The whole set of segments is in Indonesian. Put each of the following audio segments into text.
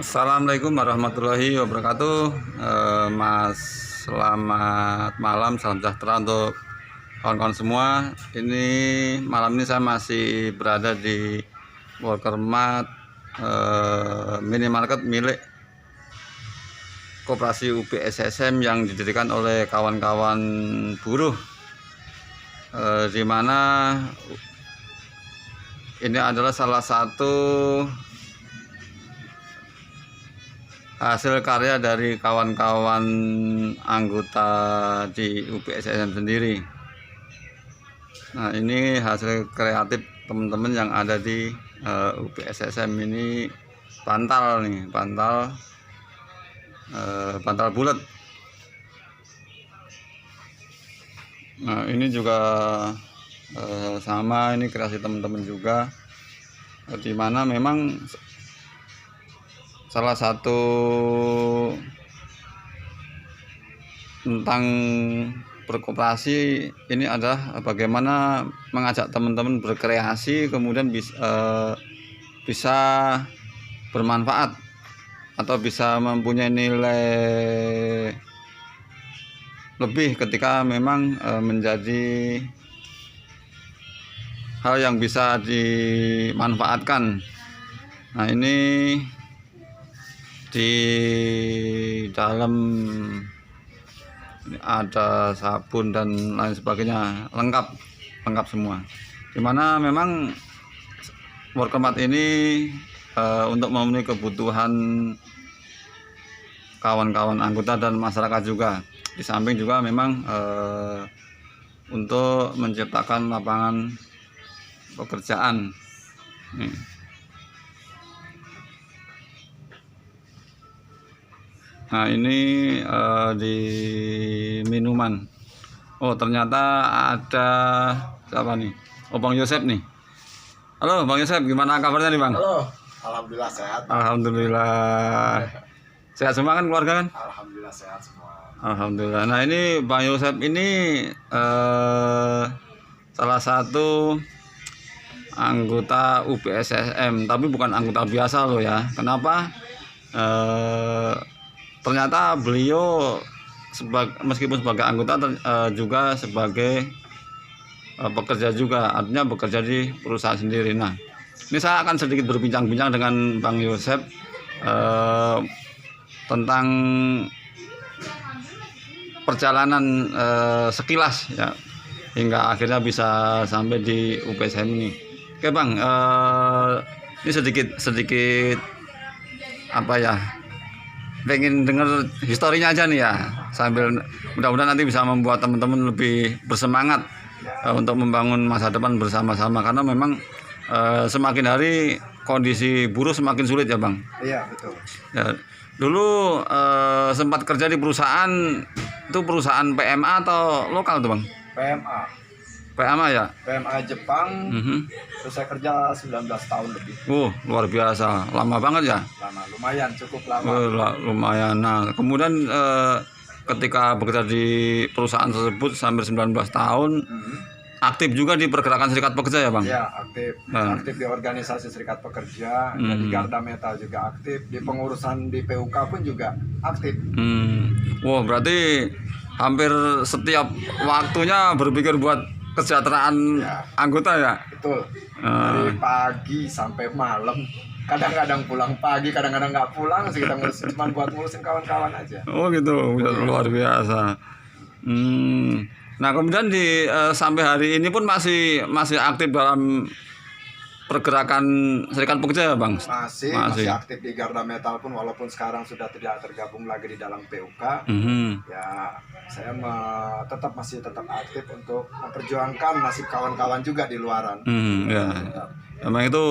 Assalamualaikum warahmatullahi wabarakatuh. Mas, selamat malam, salam sejahtera untuk kawan-kawan semua. Ini malam ini saya masih berada di Workermart, minimarket milik Koperasi UPSSM yang didirikan oleh kawan-kawan buruh, di mana ini adalah salah satu hasil karya dari kawan-kawan anggota di UPSSM sendiri. Nah, ini hasil kreatif teman-teman yang ada di UPSSM. Ini bantal nih, bantal bulat. Nah, ini juga sama, ini kreasi teman-teman juga, di mana memang salah satu tentang berkoperasi ini adalah bagaimana mengajak teman-teman berkreasi, kemudian bisa bermanfaat atau bisa mempunyai nilai lebih ketika memang menjadi hal yang bisa dimanfaatkan. Nah, ini di dalam ada sabun dan lain sebagainya, lengkap semua. Dimana memang Workermart ini untuk memenuhi kebutuhan kawan-kawan anggota dan masyarakat juga. Di samping juga memang untuk menciptakan lapangan pekerjaan. Nah, ini di minuman. Oh, ternyata ada siapa nih? Oh, Bang Yosep nih. Halo Bang Yosep, gimana kabarnya nih Bang? Halo, alhamdulillah sehat. Alhamdulillah. Sehat semua kan keluarga kan? Alhamdulillah sehat semua. Alhamdulillah. Nah, ini Bang Yosep ini salah satu anggota UPSSM, tapi bukan anggota biasa loh ya. Kenapa? Ternyata beliau meskipun sebagai anggota juga sebagai pekerja juga, artinya bekerja di perusahaan sendiri. Nah, ini saya akan sedikit berbincang-bincang dengan Bang Yosep tentang perjalanan sekilas ya, hingga akhirnya bisa sampai di UPSSM ini. Oke Bang, ini sedikit apa ya, pengen denger historinya aja nih ya, sambil mudah-mudahan nanti bisa membuat teman-teman lebih bersemangat untuk membangun masa depan bersama-sama, karena memang semakin hari kondisi buruh semakin sulit ya Bang. Iya, betul. Ya, dulu sempat kerja di perusahaan, itu perusahaan PMA atau lokal tuh Bang? PMA ya? PMA Jepang. Terus saya kerja 19 tahun lebih. Luar biasa, lama banget ya? Lama, lumayan, cukup lama. Lumayan. Nah, kemudian ketika bekerja di perusahaan tersebut sampai 19 tahun, aktif juga di pergerakan serikat pekerja ya Bang? Iya, aktif. Aktif di organisasi serikat pekerja, di Garda Metal juga aktif, di pengurusan di PUK pun juga aktif. Wah, berarti hampir setiap waktunya berpikir buat kesejahteraan ya, anggota ya? Betul. Dari pagi sampai malam. Kadang-kadang pulang pagi, kadang-kadang nggak pulang sih, kita cuma buat ngurusin kawan-kawan aja. Oh gitu, luar biasa. Nah, kemudian sampai hari ini pun masih aktif dalam pergerakan serikat pekerja ya Bang? Masih aktif di Garda Metal pun, walaupun sekarang sudah tidak tergabung lagi di dalam PUK. Ya, saya tetap aktif untuk memperjuangkan nasib kawan-kawan juga di luaran. Ya. Memang itu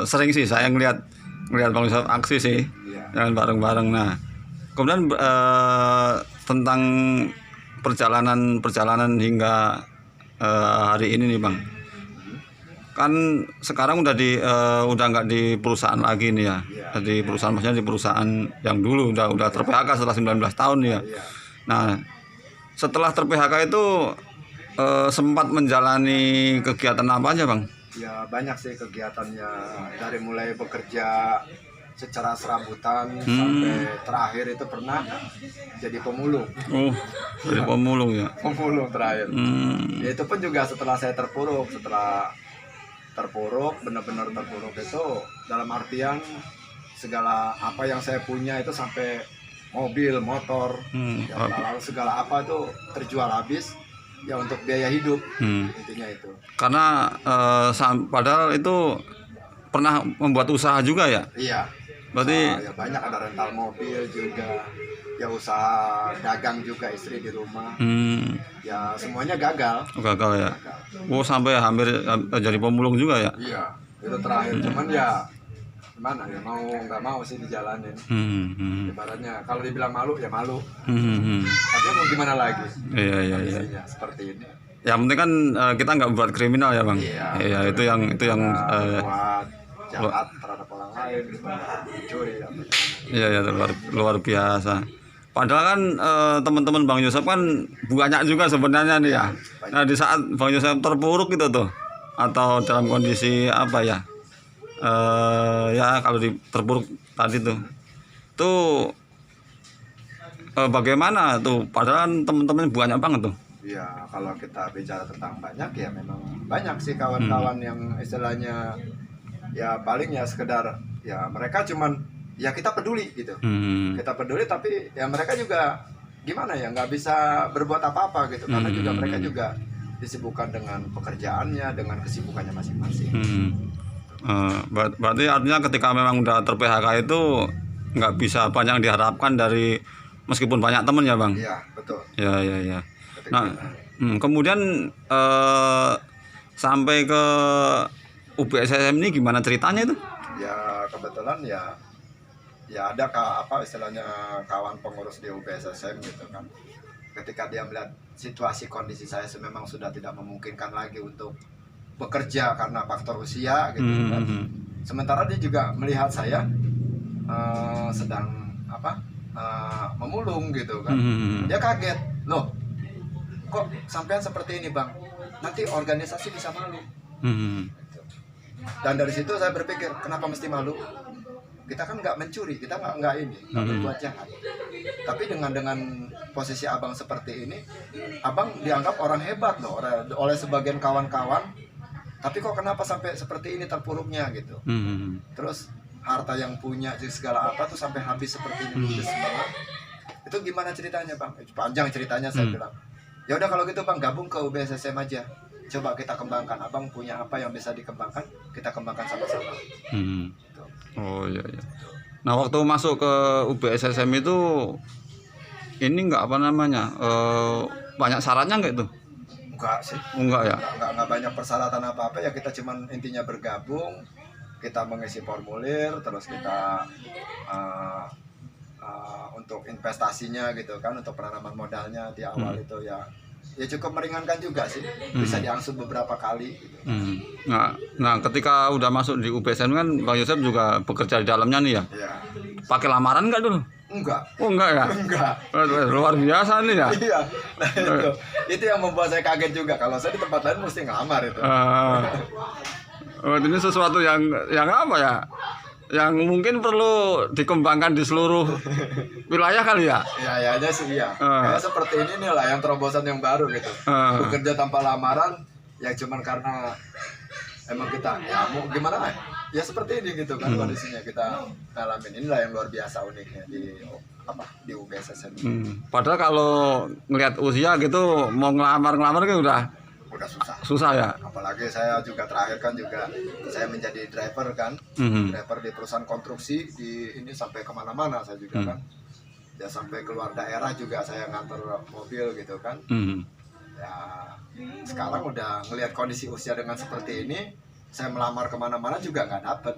sering sih saya ngelihat Bang Yosef aksi sih, jalan bareng-bareng. Nah, kemudian tentang perjalanan hingga hari ini nih Bang, kan sekarang udah nggak di perusahaan lagi nih ya, di perusahaan, maksudnya di perusahaan yang dulu udah ter-PHK setelah 19 tahun ya. Nah, setelah ter-PHK itu sempat menjalani kegiatan apa aja Bang? Ya banyak sih kegiatannya, dari mulai bekerja secara serabutan sampai terakhir itu pernah jadi pemulung. Oh, jadi pemulung ya. Pemulung terakhir. Ya, itu pun juga setelah saya terpuruk, benar-benar terpuruk itu dalam artian segala apa yang saya punya itu sampai mobil, motor, ya, lalu segala apa itu terjual habis ya untuk biaya hidup, intinya itu. Karena padahal itu pernah membuat usaha juga ya. Iya. Berarti Ya banyak, ada rental mobil juga, ya usaha dagang juga istri di rumah. Ya semuanya gagal. gagal ya. Oh, sampai hampir jadi pemulung juga ya. Iya, itu terakhir. Cuman ya gimana ya, mau nggak mau sih dijalanin. Ibaratnya kalau dibilang malu ya malu. Tapi mau gimana lagi? Iya. Kondisinya seperti ini. Yang penting kan kita nggak buat kriminal ya bang. Iya, itu yang buat jahat terhadap orang lain, gitu, mencuri. Iya, luar biasa. Padahal kan teman-teman Bang Yosep kan banyak juga sebenarnya nih ya. Nah, di saat Bang Yosep terpuruk gitu tuh, atau dalam kondisi apa ya, ya kalau terpuruk tadi tuh bagaimana tuh? Padahal kan teman-teman banyak banget tuh. Ya kalau kita bicara tentang banyak ya memang banyak sih kawan-kawan yang istilahnya ya paling ya sekedar ya mereka cuman ya kita peduli gitu. Kita peduli tapi ya mereka juga gimana ya nggak bisa berbuat apa-apa gitu karena juga mereka juga disibukkan dengan pekerjaannya, dengan kesibukannya masing-masing. Berarti artinya ketika memang udah ter-PHK itu nggak bisa banyak diharapkan dari meskipun banyak teman ya bang. Iya betul. Ya. Nah kemudian sampai ke UPSSM ini gimana ceritanya itu? Ya kebetulan ya ada apa istilahnya kawan pengurus di UPSSM gitu kan. Ketika dia melihat situasi kondisi saya memang sudah tidak memungkinkan lagi untuk bekerja karena faktor usia gitu kan. Sementara dia juga melihat saya sedang memulung gitu kan. Dia kaget, loh kok sampean seperti ini bang, nanti organisasi bisa malu. Dan dari situ saya berpikir kenapa mesti malu? Kita kan nggak mencuri, kita nggak berbuat jahat. Tapi dengan posisi abang seperti ini, abang dianggap orang hebat loh oleh sebagian kawan-kawan. Tapi kok kenapa sampai seperti ini terpuruknya gitu? Terus harta yang punya segala apa tuh sampai habis seperti ini, ludes banget. Itu gimana ceritanya bang? Panjang ceritanya saya bilang. Ya udah kalau gitu bang gabung ke UPSSM aja. Coba kita kembangkan. Abang punya apa yang bisa dikembangkan, kita kembangkan sama-sama. Gitu. Oh iya. Nah waktu masuk ke UPSSM itu ini nggak banyak syaratnya nggak itu? Enggak sih. Enggak ya? Enggak banyak persyaratan apa-apa ya, kita cuman intinya bergabung, kita mengisi formulir, terus kita untuk investasinya gitu kan, untuk penanaman modalnya di awal itu ya cukup meringankan juga sih, bisa diangsur beberapa kali gitu. Nah ketika udah masuk di UPSM kan Bang Yosep juga bekerja di dalamnya nih ya? Iya. Pakai lamaran nggak dulu? Enggak. Oh enggak ya? Enggak. Luar biasa nih ya? Iya, nah itu yang membuat saya kaget juga, kalau saya di tempat lain mesti ngelamar itu. Ini sesuatu yang apa ya? Yang mungkin perlu dikembangkan di seluruh wilayah kali ya? Ya aja sih ya. Kayak seperti ini nih lah yang terobosan yang baru gitu. Bekerja tanpa lamaran ya cuman karena emang kita ya mau gimana ya seperti ini gitu kan kondisinya kita ngalamin. Inilah yang luar biasa uniknya di UPSSM. Padahal kalau ngelihat usia gitu mau ngelamar kan udah susah ya. Apalagi saya juga terakhir kan juga saya menjadi driver kan, driver di perusahaan konstruksi di ini sampai kemana-mana saya juga kan, ya sampai keluar daerah juga saya nganter mobil gitu kan. Ya sekarang udah ngelihat kondisi usia dengan seperti ini, saya melamar kemana-mana juga nggak dapet,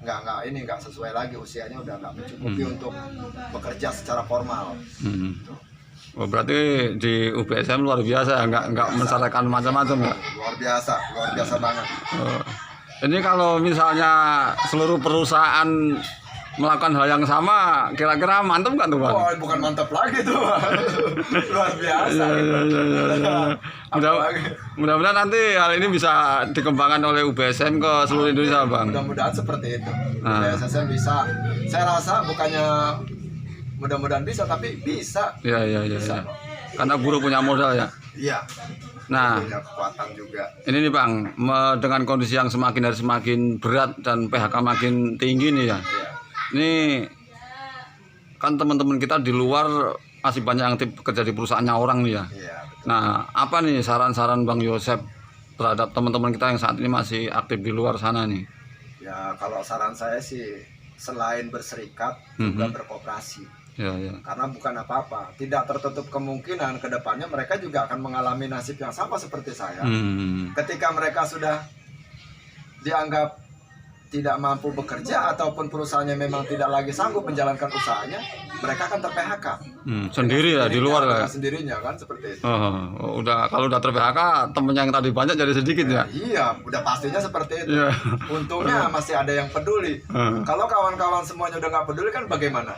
nggak sesuai lagi usianya, udah nggak mencukupi untuk bekerja secara formal. Oh, berarti di UPSM luar biasa, nggak mensyaratkan macam-macam ya? Luar biasa banget. Ini kalau misalnya seluruh perusahaan melakukan hal yang sama, kira-kira mantap nggak tuh Bang? Oh, bukan mantap lagi tuh, Bang. Luar biasa. Mudah-mudahan nanti hal ini bisa dikembangkan oleh UBSM ke seluruh Indonesia Bang. Mudah-mudahan seperti itu. UBSM bisa. Saya rasa bukannya mudah-mudahan bisa, tapi bisa. Iya. Bisa. Karena buruh punya modal ya. Iya. Nah, Punya kekuatan juga. ini nih Bang, dengan kondisi yang semakin hari semakin berat dan PHK makin tinggi nih ya. Iya. Ini kan teman-teman kita di luar masih banyak yang bekerja di perusahaannya orang nih ya. Iya. Nah, apa nih saran-saran Bang Yosep terhadap teman-teman kita yang saat ini masih aktif di luar sana nih? Ya, kalau saran saya sih selain berserikat juga berkooperasi. Ya. Karena bukan apa-apa, tidak tertutup kemungkinan ke depannya mereka juga akan mengalami nasib yang sama seperti saya. Ketika mereka sudah dianggap tidak mampu bekerja ataupun perusahaannya memang tidak lagi sanggup menjalankan usahanya, mereka akan ter-PHK. Sendiri ya di luar ya. Sendirinya kan seperti itu. Kalau udah ter-PHK, temennya yang tadi banyak jadi sedikit ya. Iya, udah pastinya seperti itu. Iya. Untungnya masih ada yang peduli. Kalau kawan-kawan semuanya udah nggak peduli kan bagaimana?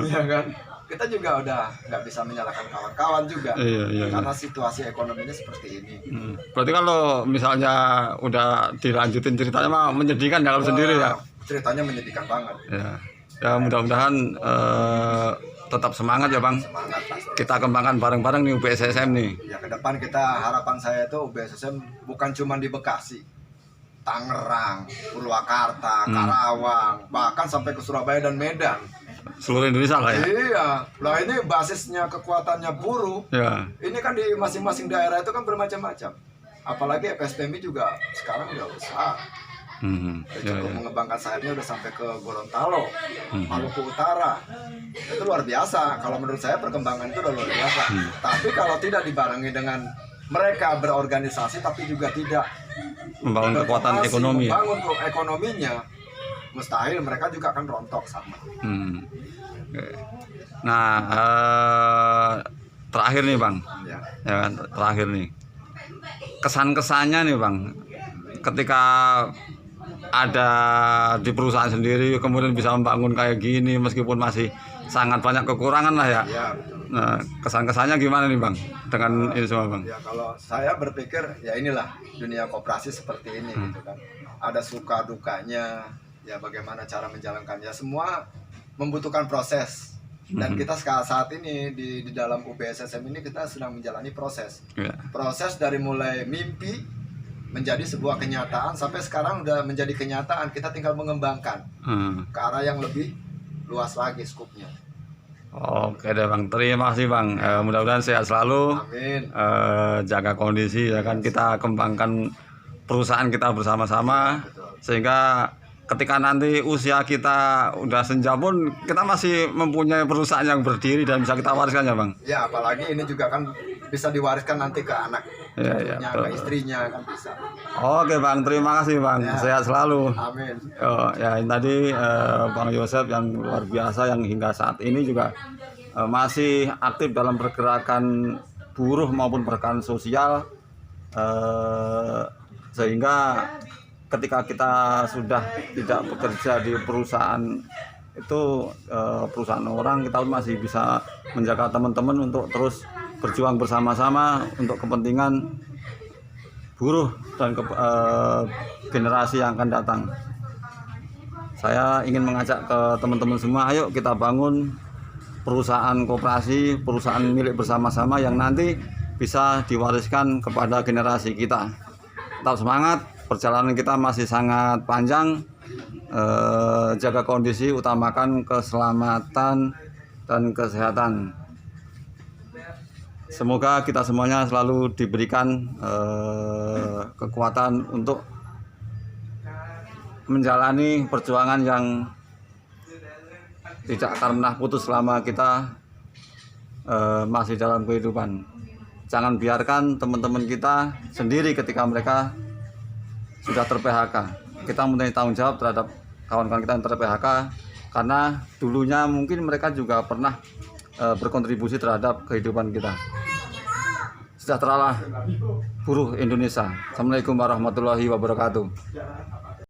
Iya kan? Kita juga udah nggak bisa menyalahkan kawan-kawan juga. Iya. Karena situasi ekonominya seperti ini. Berarti kalau misalnya udah dilanjutin ceritanya mah menyedihkan ya kalau sendiri ya. Ceritanya menyedihkan banget. Ya mudah-mudahan tetap semangat ya Bang. Semangat pasti. Kita kembangkan bareng-bareng nih UBSM nih. Ya ke depan harapan saya itu UBSM bukan cuma di Bekasi, Tangerang, Purwakarta, Karawang, bahkan sampai ke Surabaya dan Medan. Seluruh Indonesia lah ya. Iya, lah ini basisnya kekuatannya buruh. Ya. Ini kan di masing-masing daerah itu kan bermacam-macam. Apalagi FSPMI juga sekarang udah besar. Cukup mengembangkan sayapnya udah sampai ke Gorontalo, Maluku Utara. Itu luar biasa. Kalau menurut saya perkembangan itu udah luar biasa. Tapi kalau tidak dibarengi dengan mereka berorganisasi tapi juga tidak Membangun kekuatan ekonomi. Membangun ekonominya, mustahil mereka juga akan rontok sama. Nah, terakhir nih Bang. Ya. Ya kan, terakhir nih. Kesan-kesannya nih Bang. Ketika ada di perusahaan sendiri kemudian bisa membangun kayak gini meskipun masih sangat banyak kekurangan lah ya. Ya, betul. Nah, kesan-kesannya gimana nih Bang dengan ini semua Bang? Ya kalau saya berpikir ya inilah dunia koperasi seperti ini gitu kan. Ada suka dukanya, ya bagaimana cara menjalankannya, semua membutuhkan proses. Dan kita saat ini di dalam UBSSM ini kita sedang menjalani proses. Proses dari mulai mimpi menjadi sebuah kenyataan sampai sekarang udah menjadi kenyataan, kita tinggal mengembangkan ke arah yang lebih luas lagi skupnya. Oke deh Bang, terima kasih Bang. Mudah-mudahan sehat selalu. Amin. Jaga kondisi ya kan, kita kembangkan perusahaan kita bersama-sama sehingga ketika nanti usia kita udah senja pun kita masih mempunyai perusahaan yang berdiri dan bisa kita wariskan ya Bang. Ya apalagi ini juga kan bisa diwariskan nanti ke anak, ya, ke istrinya kan bisa. Oke Bang, terima kasih Bang. Ya. Sehat selalu. Amin. Ya ini tadi Bang Yosep yang luar biasa yang hingga saat ini juga masih aktif dalam pergerakan buruh maupun pergerakan sosial, sehingga ketika kita sudah tidak bekerja di perusahaan itu perusahaan orang, kita masih bisa menjaga teman-teman untuk terus berjuang bersama-sama untuk kepentingan buruh dan generasi yang akan datang. Saya ingin mengajak ke teman-teman semua, ayo kita bangun perusahaan koperasi, perusahaan milik bersama-sama yang nanti bisa diwariskan kepada generasi kita. Tetap semangat, perjalanan kita masih sangat panjang. Jaga kondisi, utamakan keselamatan dan kesehatan. Semoga kita semuanya selalu diberikan kekuatan untuk menjalani perjuangan yang tidak pernah putus selama kita masih dalam kehidupan. Jangan biarkan teman-teman kita sendiri ketika mereka sudah ter-PHK. Kita mempunyai tanggung jawab terhadap kawan-kawan kita yang ter-PHK, karena dulunya mungkin mereka juga pernah berkontribusi terhadap kehidupan kita. Sejahteralah buruh Indonesia. Assalamualaikum warahmatullahi wabarakatuh.